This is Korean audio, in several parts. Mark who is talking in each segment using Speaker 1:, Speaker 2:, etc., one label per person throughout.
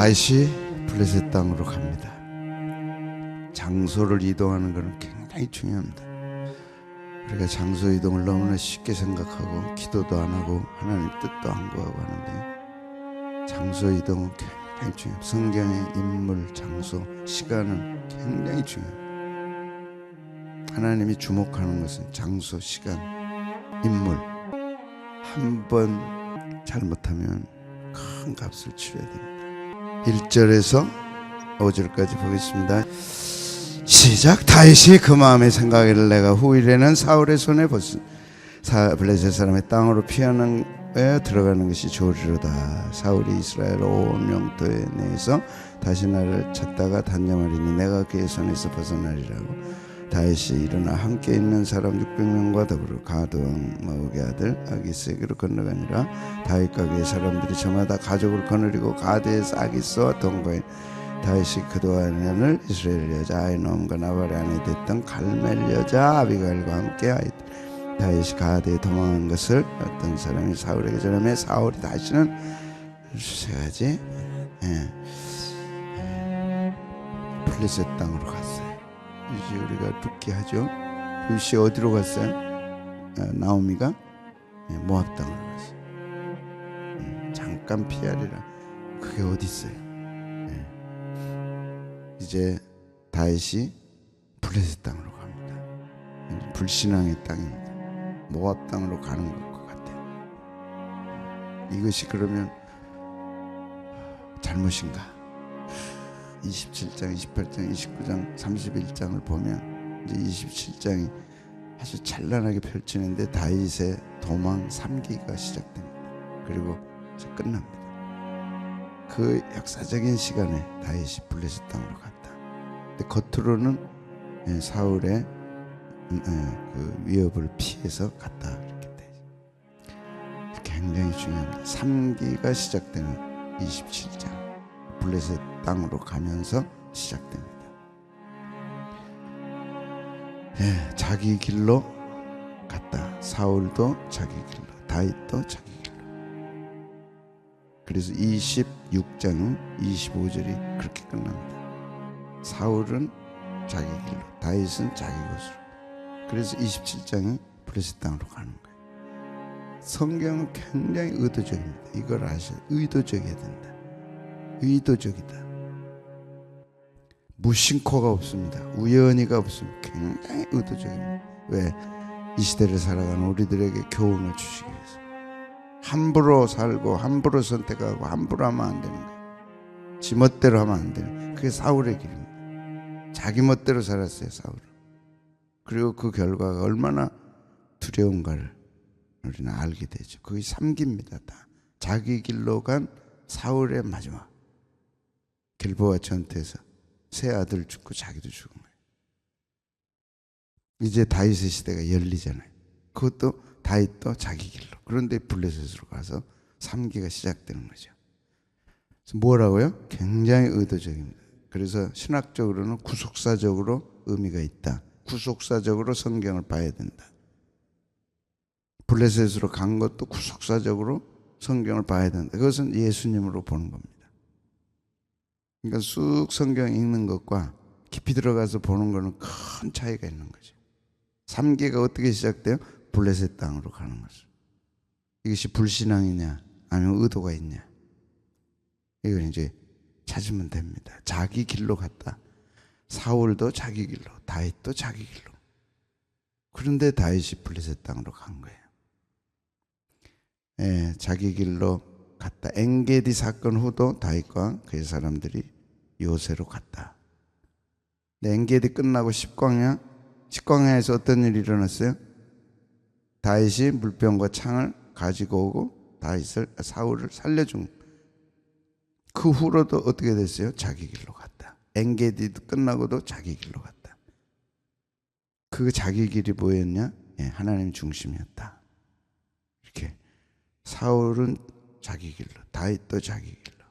Speaker 1: 다시 블레셋 땅으로 갑니다. 장소를 이동하는 것은 굉장히 중요합니다. 우리가 장소 이동을 너무나 쉽게 생각하고 기도도 안 하고 하나님 뜻도 안 구하고 하는데, 장소 이동은 굉장히 중요해요. 성경의 인물, 장소, 시간은 굉장히 중요해요. 하나님이 주목하는 것은 장소, 시간, 인물. 한 번 잘못하면 큰 값을 치러야 됩니다. 1절에서 5절까지 보겠습니다. 시작. 다윗이 그 마음에 생각하기를 내가 후일에는 사울의 손에 블레셋 사람의 땅으로 피하는 들어가는 것이 좋으리로다. 사울이 이스라엘 온 영토에 내에서 다시 나를 찾다가 단념하리니 내가 그의 손에서 벗어나리라고. 다윗이 일어나 함께 있는 사람 600명과 더불어 가드 왕 마옥의 아들 아기스에게로 건너가니라. 다윗과 그의 사람들이 저마다 가족을 거느리고 가드에서 아기스와 동거해 다윗이 그동안을 이스라엘 여자 아히노암과 나발의 아내 됐던 갈멜 여자 아비가일과 함께 하였다. 다윗이 가드에 도망한 것을 어떤 사람이 사울에게 전하며 사울이 다시는 세 가지 블레셋 땅으로 갔어요. 이제 우리가 룻기 하죠. 룻이 어디로 갔어요? 나오미가 모압 땅으로 갔어요. 잠깐 피하리라. 그게 어디 있어요? 이제 다윗이 블레셋 땅으로 갑니다. 불신앙의 땅입니다. 모압 땅으로 가는 것 같아요. 이것이 그러면 잘못인가? 27장, 28장, 29장, 31장을 보면 이제 27장이 아주 찬란하게 펼치는데 다윗의 도망 3기가 시작됩니다. 그리고 이제 끝납니다. 그 역사적인 시간에 다윗이 블레셋 땅으로 갔다. 근데 겉으로는 사울의 그 위협을 피해서 갔다 이렇게 되죠. 굉장히 중요합니다. 3기가 시작되는 27장. 블레셋 땅으로 가면서 시작됩니다. 자기 길로 갔다. 사울도 자기 길로, 다윗도 자기 길로. 그래서 26장 25절이 그렇게 끝납니다. 사울은 자기 길로, 다윗은 자기 곳으로. 그래서 27장이 블레셋 땅으로 가는 거예요. 성경은 굉장히 의도적입니다. 이걸 아셔야 의도적이어야 된다. 의도적이다. 무심코가 없습니다. 우연히가 없습니다. 굉장히 의도적입니다. 왜? 이 시대를 살아가는 우리들에게 교훈을 주시기 위해서. 함부로 살고 함부로 선택하고 함부로 하면 안 되는 거예요. 지 멋대로 하면 안 되는 거예요. 그게 사울의 길입니다. 자기 멋대로 살았어요, 사울은. 그리고 그 결과가 얼마나 두려운가를 우리는 알게 되죠. 그게 3기입니다. 다 자기 길로 간 사울의 마지막. 길보아 전투에서 세 아들 죽고 자기도 죽은 거예요. 이제 다윗의 시대가 열리잖아요. 그것도 다윗도 자기 길로. 그런데 블레셋으로 가서 3기가 시작되는 거죠. 그래서 뭐라고요? 굉장히 의도적입니다. 그래서 신학적으로는 구속사적으로 의미가 있다. 구속사적으로 성경을 봐야 된다. 블레셋으로 간 것도 구속사적으로 성경을 봐야 된다. 그것은 예수님으로 보는 겁니다. 그러니까 쑥 성경 읽는 것과 깊이 들어가서 보는 것은 큰 차이가 있는 거죠. 3기가 어떻게 시작돼요? 블레셋 땅으로 가는 것을. 이것이 불신앙이냐 아니면 의도가 있냐, 이걸 이제 찾으면 됩니다. 자기 길로 갔다. 사울도 자기 길로, 다윗도 자기 길로. 그런데 다윗이 블레셋 땅으로 간 거예요. 자기 길로 갔다. 엔게디 사건 후도 다윗과 그의 사람들이 요새로 갔다. 엔게디 끝나고 10광야에서 어떤 일이 일어났어요? 다윗이 물병과 창을 가지고 오고 사울을 살려준. 그 후로도 어떻게 됐어요? 자기 길로 갔다. 엔게디도 끝나고도 자기 길로 갔다. 그 자기 길이 뭐였냐? 하나님 중심이었다. 이렇게 사울은 자기 길로, 다윗도 자기 길로.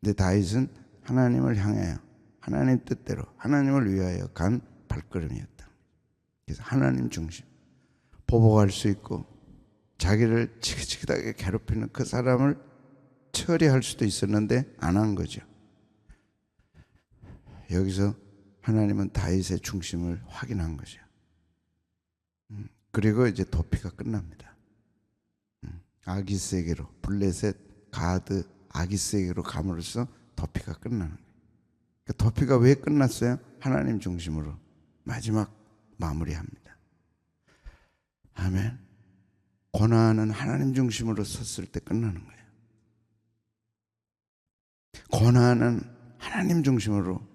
Speaker 1: 근데 다윗은 하나님을 향하여 하나님 뜻대로 하나님을 위하여 간 발걸음이었다. 그래서 하나님 중심. 보복할 수 있고 자기를 지긋지긋하게 괴롭히는 그 사람을 처리할 수도 있었는데 안 한 거죠. 여기서 하나님은 다윗의 중심을 확인한 거죠. 그리고 이제 도피가 끝납니다. 아기스에게로, 블레셋, 가드, 아기스에게로 감으로써 도피가 끝나는 거예요. 그러니까 도피가 왜 끝났어요? 하나님 중심으로 마지막 마무리합니다. 아멘. 고난은 하나님 중심으로 섰을 때 끝나는 거예요. 고난은 하나님 중심으로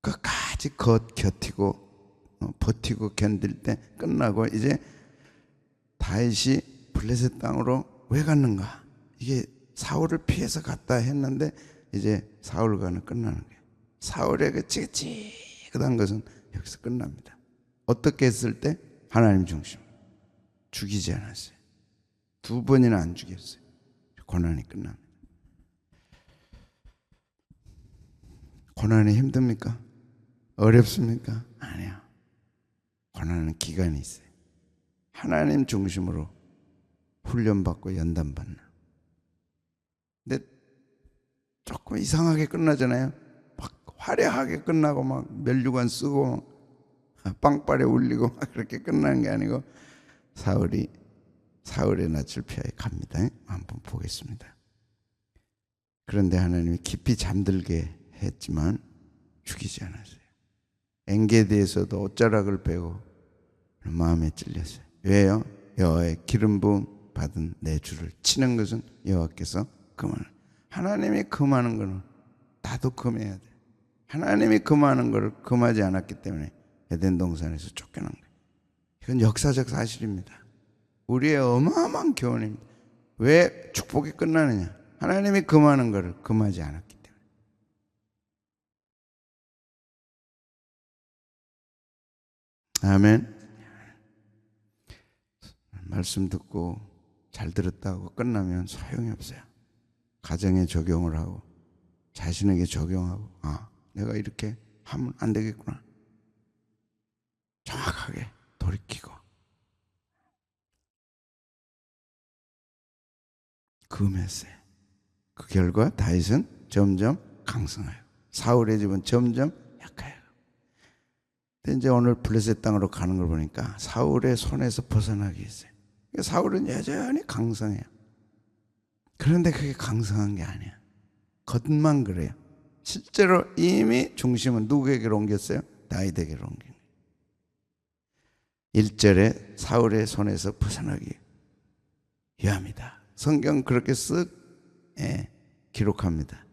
Speaker 1: 끝까지 곁이고 버티고 견딜 때 끝나고, 이제 다윗이 블레셋 땅으로 왜 갔는가? 이게 사울을 피해서 갔다 했는데 이제 사울과는 끝나는 거예요. 사울에게 찌긋찌긋한 것은 여기서 끝납니다. 어떻게 했을 때? 하나님 중심. 죽이지 않았어요. 2번이나 안 죽였어요. 고난이 끝납니다. 고난이 힘듭니까? 어렵습니까? 아니요. 고난은 기간이 있어요. 하나님 중심으로 훈련받고 연단받는. 근데 조금 이상하게 끝나잖아요. 막 화려하게 끝나고 막 면류관 쓰고 빵빠레 울리고 막 그렇게 끝나는 게 아니고, 사울의 낯을 피하여 갑니다. 한번 보겠습니다. 그런데 하나님이 깊이 잠들게 했지만 죽이지 않았어요. 엔게디에서도 옷자락을 베고 마음에 찔렸어요. 왜요? 여호와의 기름 부음 받은 내 주를 치는 것은 여호와께서 금하는. 하나님이 금하는 것은 나도 금해야 돼. 하나님이 금하는 것을 금하지 않았기 때문에 에덴 동산에서 쫓겨난 거예요. 이건 역사적 사실입니다. 우리의 어마어마한 교훈입니다. 왜 축복이 끝나느냐? 하나님이 금하는 것을 금하지 않았기 때문에. 아멘. 말씀 듣고 잘 들었다고 끝나면 소용이 없어요. 가정에 적용을 하고 자신에게 적용하고, 내가 이렇게 하면 안 되겠구나. 정확하게 돌이키고. 금했어요. 그 결과 다윗은 점점 강성해요. 사울의 집은 점점 약해요. 근데 이제 오늘 블레셋 땅으로 가는 걸 보니까 사울의 손에서 벗어나기 했어요. 사울은 여전히 강성해요. 그런데 그게 강성한 게 아니야. 겉만 그래요. 실제로 이미 중심은 누구에게로 옮겼어요? 다윗에게로 옮긴 거예요. 1절에 사울의 손에서 벗어나기 위함이다. 성경 그렇게 쓱 기록합니다.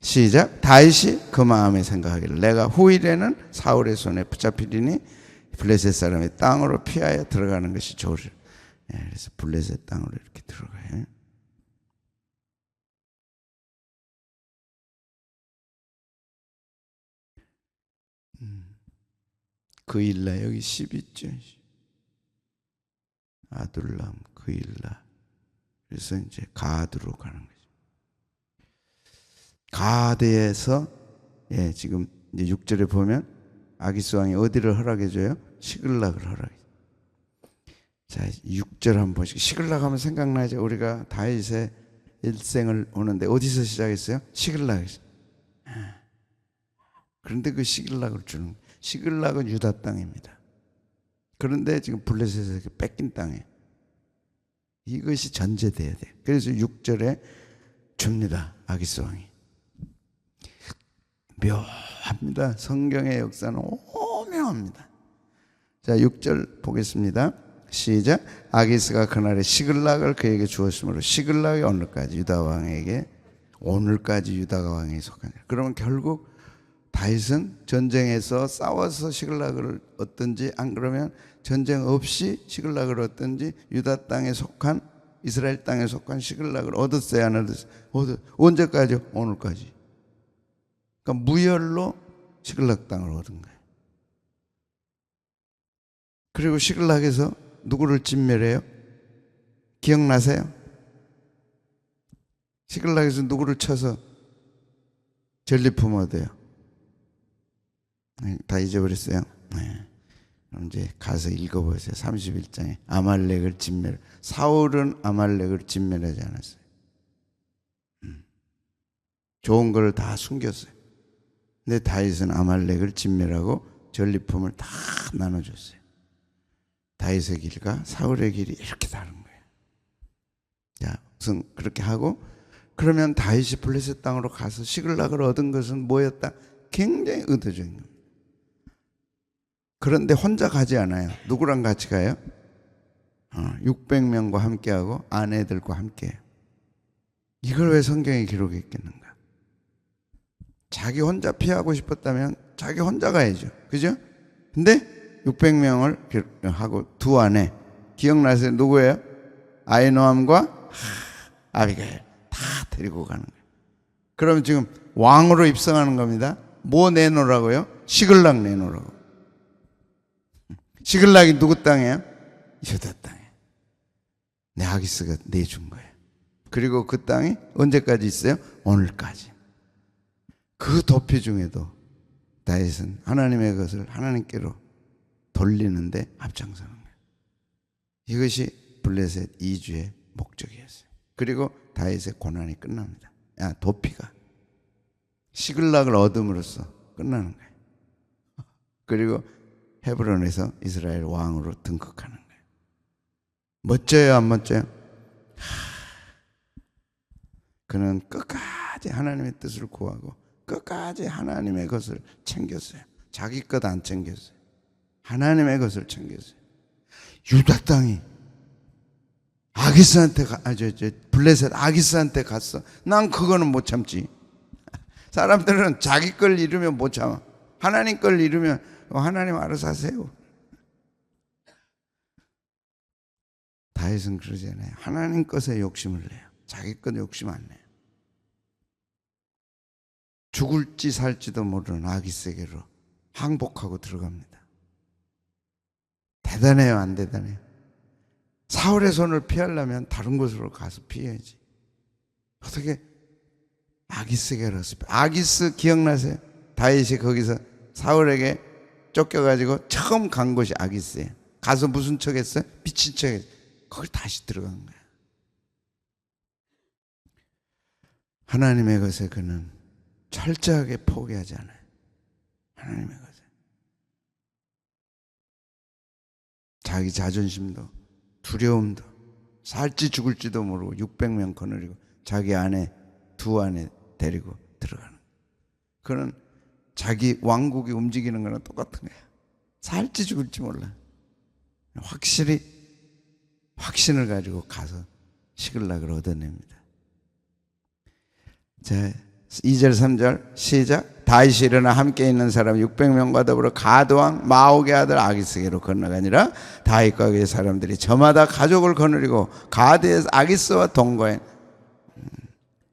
Speaker 1: 시작. 다윗이 그 마음에 생각하기를 내가 후일에는 사울의 손에 붙잡히리니 블레셋 사람의 땅으로 피하여 들어가는 것이 좋으리라. 그래서 블레셋 땅으로 이렇게 들어가요. 그일라 여기 12절. 아둘람 그일라. 그래서 이제 가드로 가는 거죠. 가드에서 지금 이제 6절에 보면 아기스 왕이 어디를 허락해 줘요? 시글락을 허락해. 자, 6절 한번 보시고. 시글락 하면 생각나죠? 우리가 다윗의 일생을 오는데 어디서 시작했어요? 시글락에서. 그런데 그 시글락을 주는 거예요. 시글락은 유다 땅입니다. 그런데 지금 블레셋에서 뺏긴 땅이에요. 이것이 전제돼야 돼요. 그래서 6절에 줍니다. 아기스 왕이. 묘합니다. 성경의 역사는 오묘합니다. 자, 6절 보겠습니다. 시작. 아기스가 그날에 시글락을 그에게 주었으므로 시글락이 오늘까지 유다 왕에게 유다 왕에 속하니라. 그러면 결국 다윗은 전쟁에서 싸워서 시글락을 얻든지, 안 그러면 전쟁 없이 시글락을 얻든지, 유다 땅에 속한, 이스라엘 땅에 속한 시글락을 얻었어요, 안 얻었어요? 언제까지? 오늘까지. 그러니까 무혈로 시글락 땅을 얻은 거예요. 그리고 시글락에서 누구를 진멸해요? 기억나세요? 시글락에서 누구를 쳐서 전리품 얻어요? 다 잊어버렸어요? 네. 그럼 이제 가서 읽어보세요. 31장에 아말렉을 진멸. 사울은 아말렉을 진멸하지 않았어요. 좋은 걸 다 숨겼어요. 근데 다윗은 아말렉을 진멸하고 전리품을 다 나눠줬어요. 다윗의 길과 사울의 길이 이렇게 다른 거예요. 자, 우선 그렇게 하고, 그러면 다윗이 블레셋 땅으로 가서 시글락을 얻은 것은 뭐였다? 굉장히 의도적인 겁니다. 그런데 혼자 가지 않아요. 누구랑 같이 가요? 600명과 함께하고 아내들과 함께해요. 이걸 왜 성경에 기록했겠는가? 자기 혼자 피하고 싶었다면 자기 혼자 가야죠. 그죠? 근데 600명을 하고 두 아내, 기억나세요? 누구예요? 아히노암과 아비가일 다 데리고 가는 거예요. 그럼 지금 왕으로 입성하는 겁니다. 뭐 내놓으라고요? 시글락 내놓으라고. 시글락이 누구 땅이에요? 유다 땅에. 내 아기스가 내준 거예요. 그리고 그 땅이 언제까지 있어요? 오늘까지. 그 도피 중에도 다윗은 하나님의 것을 하나님께로 돌리는데 앞장서는 거예요. 이것이 블레셋 이주의 목적이었어요. 그리고 다윗의 고난이 끝납니다. 도피가 시글락을 얻음으로써 끝나는 거예요. 그리고 헤브론에서 이스라엘 왕으로 등극하는 거예요. 멋져요, 안 멋져요? 그는 끝까지 하나님의 뜻을 구하고 끝까지 하나님의 것을 챙겼어요. 자기 것 안 챙겼어요. 하나님의 것을 챙겼어요. 유다 땅이 아기스한테 블레셋 아기스한테 갔어. 난 그거는 못 참지. 사람들은 자기 걸 잃으면 못 참아. 하나님 걸 잃으면 하나님 알아서 하세요. 다윗은 그러지 않아요. 하나님 것에 욕심을 내요. 자기 것 욕심 안 내요. 죽을지 살지도 모르는 아기스에게로 항복하고 들어갑니다. 대단해요, 안 대단해요? 사울의 손을 피하려면 다른 곳으로 가서 피해야지. 어떻게 아기스에게로? 아기스 기억나세요? 다윗이 거기서 사울에게 쫓겨가지고 처음 간 곳이 아기스예요. 가서 무슨 척 했어요? 미친 척 했어요. 거기 다시 들어간 거예요. 하나님의 것에 그는 철저하게 포기하지 않아요. 하나님의 것에. 자기 자존심도 두려움도 살지 죽을지도 모르고 600명 거느리고 자기 아내 두 아내 데리고 들어가는 거예요. 그는 자기 왕국이 움직이는 거랑 똑같은 거예요. 살지 죽을지 몰라. 확실히 확신을 가지고 가서 시글락을 얻어냅니다. 자, 2절 3절 시작. 다윗이 일어나 함께 있는 사람 600명과 더불어 가드왕 마옥의 아들 아기스에게로 건너가니라. 다윗과 그의 사람들이 저마다 가족을 거느리고 가드에서 아기스와 동거해.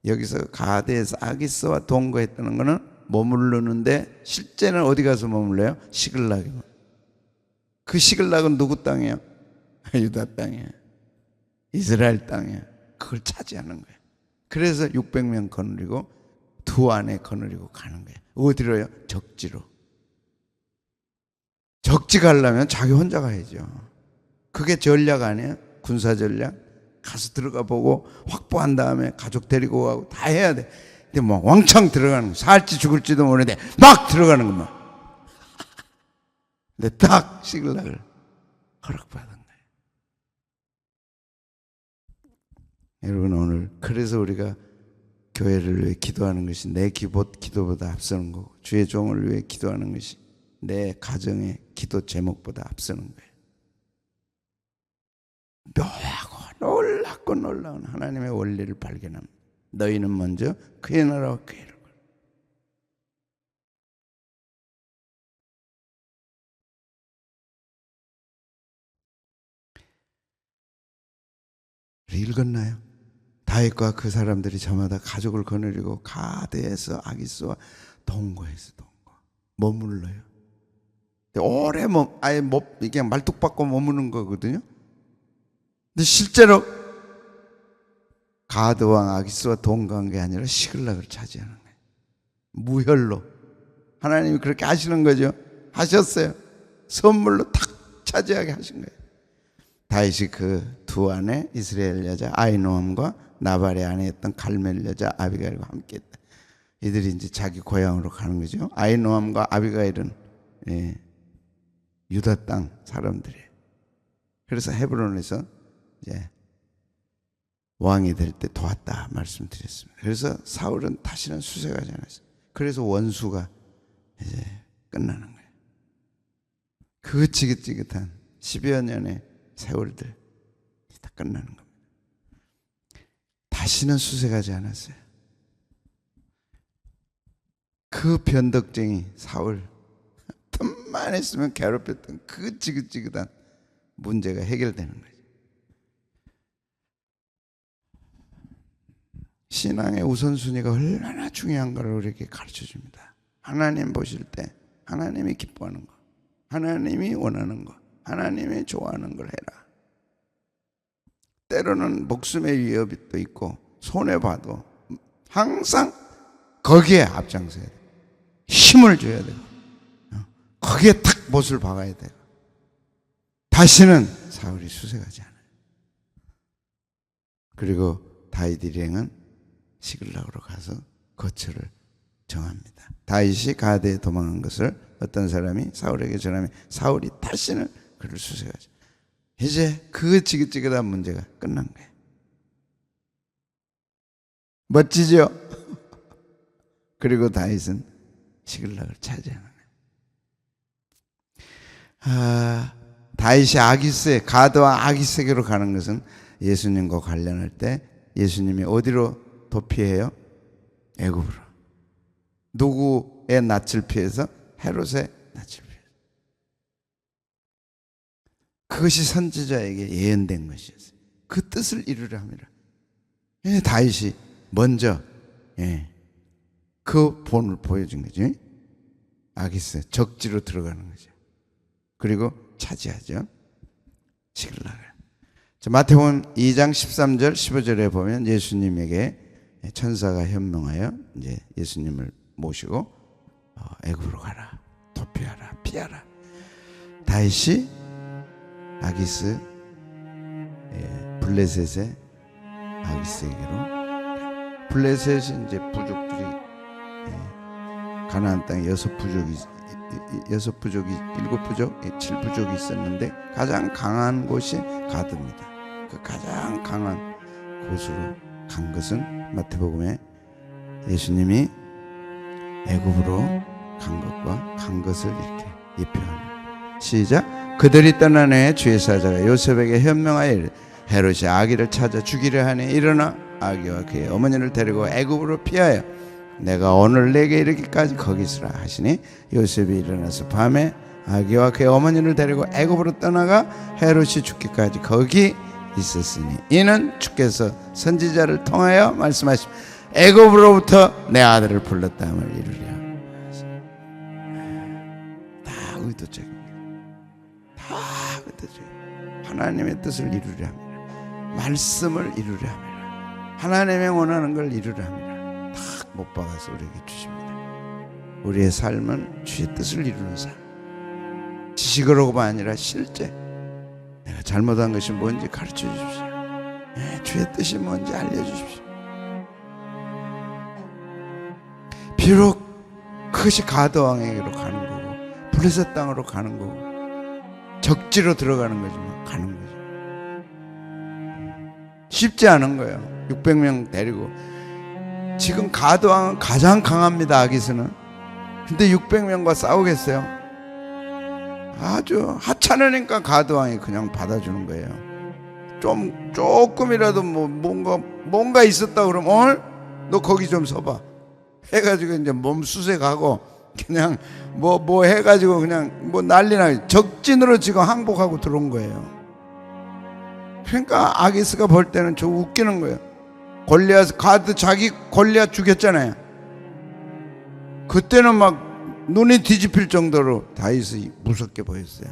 Speaker 1: 여기서 가드에서 아기스와 동거했다는 것은 머무르는데 실제는 어디 가서 머물러요? 시글락에. 그 시글락은 누구 땅이에요? 유다 땅이에요. 이스라엘 땅이에요. 그걸 차지하는 거예요. 그래서 600명 거느리고 두 아내 거느리고 가는 거예요. 어디로요? 적지로. 적지 가려면 자기 혼자 가야죠. 그게 전략 아니에요? 군사 전략. 가서 들어가 보고 확보한 다음에 가족 데리고 가고 다 해야 돼. 근데 뭐 왕창 들어가는 거. 살지 죽을지도 모르는데 막 들어가는 것만. 근데 딱 시글락을 허락받은 거예요. 여러분 오늘 그래서 우리가 교회를 위해 기도하는 것이 내 기도보다 앞서는 거고 주의 종을 위해 기도하는 것이 내 가정의 기도 제목보다 앞서는 거예요. 묘하고 놀랍고 놀라운 하나님의 원리를 발견합니다. 너희는 먼저 그의 나라와 그의 이름을. 읽었나요? 다윗과 그 사람들이 저마다 가족을 거느리고 가드에서 아기스와 동거해서 머물러요. 오래 아예 이게 말뚝박고 머무는 거거든요. 근데 실제로 가드왕 아기스와 동거한 게 아니라 시글락을 차지하는 거예요. 무혈로 하나님이 그렇게 하시는 거죠. 하셨어요. 선물로 탁 차지하게 하신 거예요. 다윗이 그 두 아내 이스라엘 여자 아히노암과 나발의 아내였던 갈멜 여자 아비가일과 함께했다. 이들이 이제 자기 고향으로 가는 거죠. 아히노암과 아비가일은 유다 땅 사람들이에요. 그래서 헤브론에서 이제 왕이 될 때 도왔다 말씀드렸습니다. 그래서 사울은 다시는 수색하지 않았어요. 그래서 원수가 이제 끝나는 거예요. 그 지긋지긋한 10여 년의 세월들 다 끝나는 겁니다. 다시는 수색하지 않았어요. 그 변덕쟁이 사울, 틈만 했으면 괴롭혔던 그 지긋지긋한 문제가 해결되는 거죠. 신앙의 우선순위가 얼마나 중요한가를 우리에게 가르쳐줍니다. 하나님 보실 때 하나님이 기뻐하는 거, 하나님이 원하는 거, 하나님이 좋아하는 걸 해라. 때로는 목숨의 위협도 있고 손해봐도 항상 거기에 앞장서야 돼. 힘을 줘야 되고 거기에 탁 못을 박아야 되고. 다시는 사울이 수색하지 않아요. 그리고 다윗 일행은 시글락으로 가서 거처를 정합니다. 다윗이 가드에 도망한 것을 어떤 사람이 사울에게 전하면 사울이 다시는 그를 수색하지. 이제 그 지긋지긋한 문제가 끝난 거예요. 멋지죠? 그리고 다윗은 시글락을 차지하는 거예요. 다윗이 아기스에 가드와 아기스에게로 가는 것은 예수님과 관련할 때 예수님이 어디로 도피해요? 애굽으로. 누구의 낯을 피해서? 헤롯의 낯을 피해서. 그것이 선지자에게 예언된 것이었어요. 그 뜻을 이루려 합니다. 다윗이 먼저 그 본을 보여준 거죠. 아기스 적지로 들어가는 거죠. 그리고 차지하죠. 시글락을. 마태복음 2장 13절 15절에 보면 예수님에게 천사가 현명하여 이제 예수님을 모시고 애굽으로 가라, 도피하라, 피하라. 다윗이 아기스 블레셋의 아기스에게로. 블레셋이 이제 부족들이 가나안 땅에 6부족이 7부족, 7부족이 있었는데 가장 강한 곳이 가드입니다. 그 가장 강한 곳으로 간 것은 마태복음에 예수님이 애굽으로 간 것과 간 것을 이렇게 예표합니다. 시작. 그들이 떠난 후에 주의 사자가 요셉에게 현명하여 이르되 헤롯이 아기를 찾아 죽이려 하니 일어나 아기와 그의 어머니를 데리고 애굽으로 피하여 내가 오늘 내게 이르기까지 거기 있으라 하시니 요셉이 일어나서 밤에 아기와 그의 어머니를 데리고 애굽으로 떠나가 헤롯이 죽기까지 거기 있었으니 이는 주께서 선지자를 통하여 말씀하신 애굽으로부터 내 아들을 불렀다함을 이루려. 다 의도적입니다. 다 의도적입니다. 하나님의 뜻을 이루려 합니다. 말씀을 이루려 합니다. 하나님의 원하는 걸 이루려 합니다. 딱 못 박아서 우리에게 주십니다. 우리의 삶은 주의 뜻을 이루는 삶. 지식으로가 아니라 실제 내가 잘못한 것이 뭔지 가르쳐 주십시오. 주의 뜻이 뭔지 알려주십시오. 비록 그것이 가드 왕에게로 가는 거고 블레셋 땅으로 가는 거고 적지로 들어가는 거지만 가는 거죠. 쉽지 않은 거예요. 600명 데리고. 지금 가드 왕은 가장 강합니다. 아기스는. 근데 600명과 싸우겠어요? 아주 하찮으니까 가드 왕이 그냥 받아주는 거예요. 조금이라도 뭔가 있었다 그러면 너 거기 좀 서봐 해가지고 이제 몸 수색하고 그냥 뭐 해가지고 그냥 난리나. 적진으로 지금 항복하고 들어온 거예요. 그러니까 아기스가 볼 때는 저 웃기는 거예요. 골리앗 자기 골리앗 죽였잖아요. 그때는 막 눈이 뒤집힐 정도로 다윗이 무섭게 보였어요.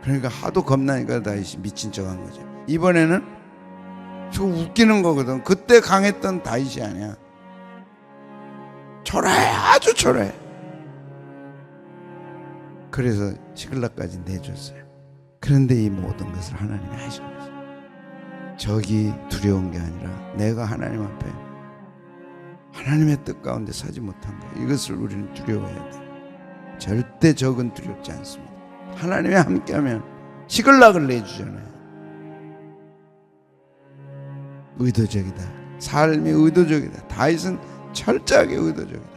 Speaker 1: 그러니까 하도 겁나니까 다윗이 미친 척한 거죠. 이번에는 저 웃기는 거거든. 그때 강했던 다윗이 아니야. 초라해, 아주 초라해. 그래서 시글락까지 내줬어요. 그런데 이 모든 것을 하나님이 하신 거죠. 적이 두려운 게 아니라 내가 하나님 앞에 하나님의 뜻 가운데 서지 못한 것, 이것을 우리는 두려워해야 돼. 절대 적은 두렵지 않습니다. 하나님이 함께하면 시글락을 내주잖아요. 의도적이다. 삶이 의도적이다. 다윗은 철저하게 의도적이다.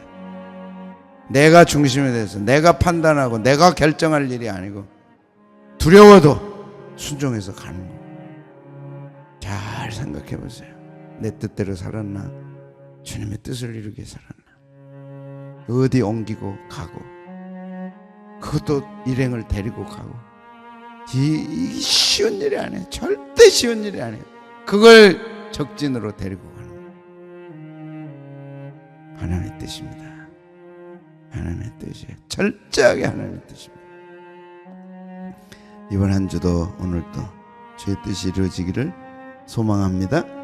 Speaker 1: 내가 중심에 대해서 내가 판단하고 내가 결정할 일이 아니고 두려워도 순종해서 가는 거. 잘 생각해 보세요. 내 뜻대로 살았나? 주님의 뜻을 이루게 살았나? 어디 옮기고 가고, 그것도 일행을 데리고 가고, 이 쉬운 일이 아니에요. 절대 쉬운 일이 아니에요. 그걸 적진으로 데리고 가는 거예요. 하나님의 뜻입니다. 하나님의 뜻이에요. 철저하게 하나님의 뜻입니다. 이번 한 주도 오늘도 주의 뜻이 이루어지기를 소망합니다.